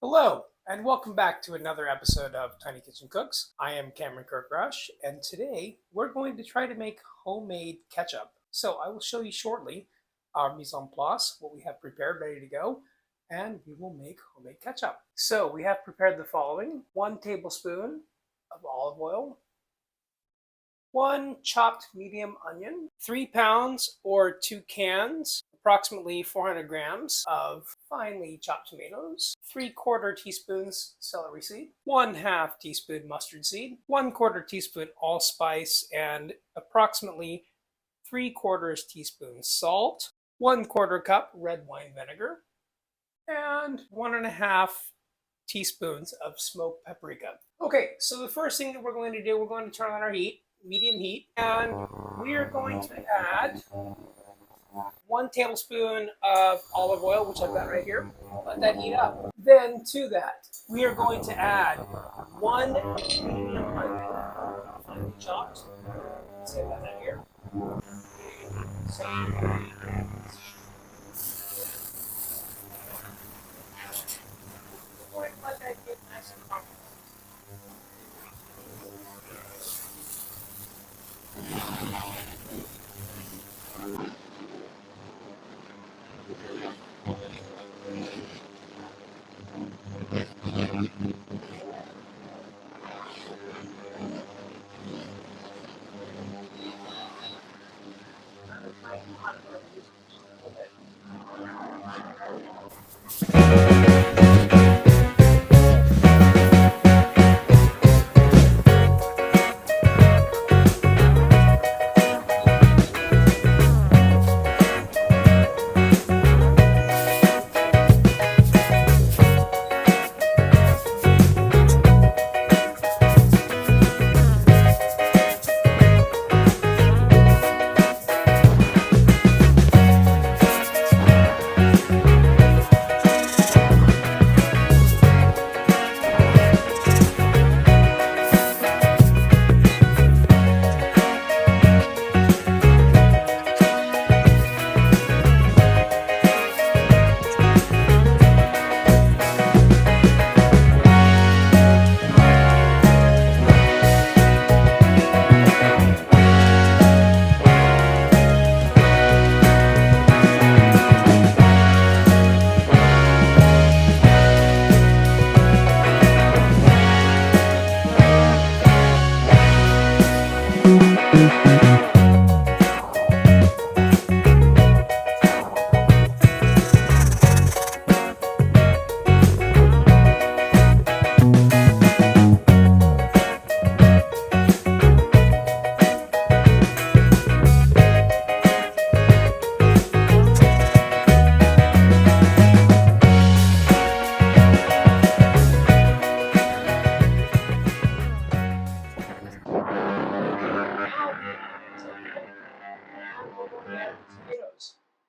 Hello, and welcome back to another episode of Tiny Kitchen Cooks. I am Cameron Kirkrush, and today we're going to try to make homemade ketchup. So I will show you shortly our mise en place, what we have prepared, ready to go, and we will make homemade ketchup. So we have prepared the following: 1 tablespoon of olive oil, 1 chopped medium onion, 3 pounds or 2 cans, approximately 400 grams of finely chopped tomatoes, 3/4 teaspoons celery seed, 1/2 teaspoon mustard seed, 1/4 teaspoon allspice, and approximately 3/4 teaspoon salt, 1/4 cup red wine vinegar, and 1.5 teaspoons of smoked paprika. Okay, so the first thing that we're going to do, we're going to turn on our heat, medium heat, and we are going to add 1 tablespoon of olive oil, which I've got right here. Let that heat up. Then to that, we are going to add 1 medium onion, finely chopped. Save that out here. Let that get nice and crumbled.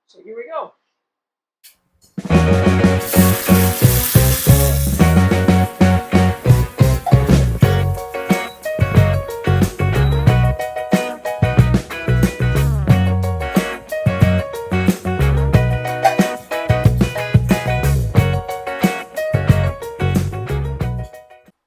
So here we go.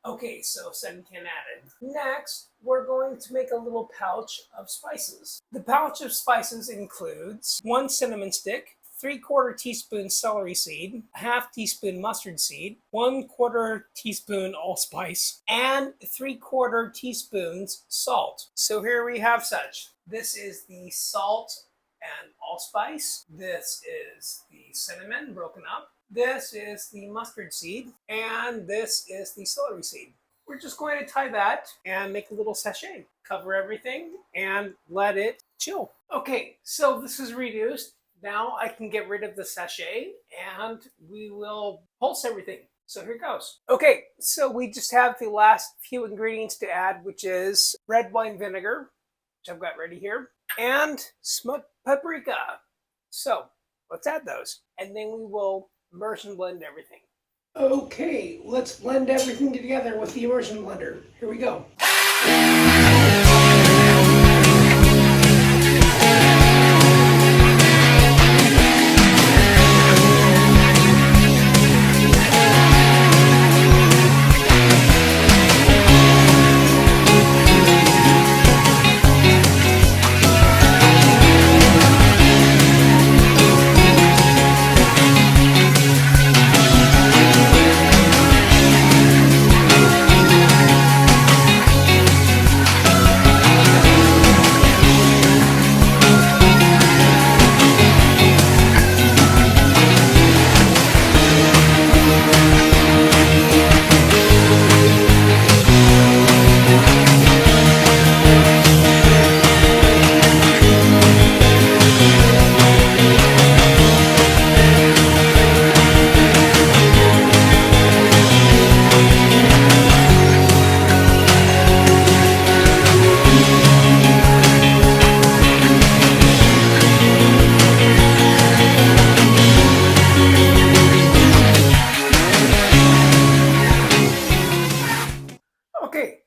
Okay, so 7 can added. Next, we're going to make a little pouch of spices. The pouch of spices includes 1 cinnamon stick, 3/4 teaspoon celery seed, 1/2 teaspoon mustard seed, 1/4 teaspoon allspice, and 3/4 teaspoons salt. So here we have such. This is the salt and allspice. This is the cinnamon broken up. This is the mustard seed, and this is the celery seed. We're just going to tie that and make a little sachet. Cover everything and let it chill. Okay, so this is reduced. Now I can get rid of the sachet and we will pulse everything. So here goes. Okay, so we just have the last few ingredients to add, which is red wine vinegar, which I've got ready here, and smoked paprika. So let's add those, and then we will immersion blend everything. Okay, let's blend everything together with the immersion blender. Here we go.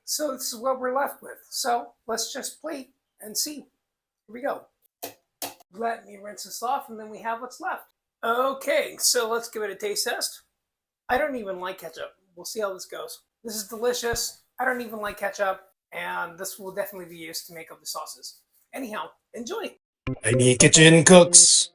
so this is what we're left with. So let's just plate and see. Here we go. Let me rinse this off and then we have what's left. Okay, so let's give it a taste test. I don't even like ketchup. We'll see how this goes. This is delicious. I don't even like ketchup, and this will definitely be used to make up the sauces. Anyhow, enjoy. Tiny Kitchen Cooks.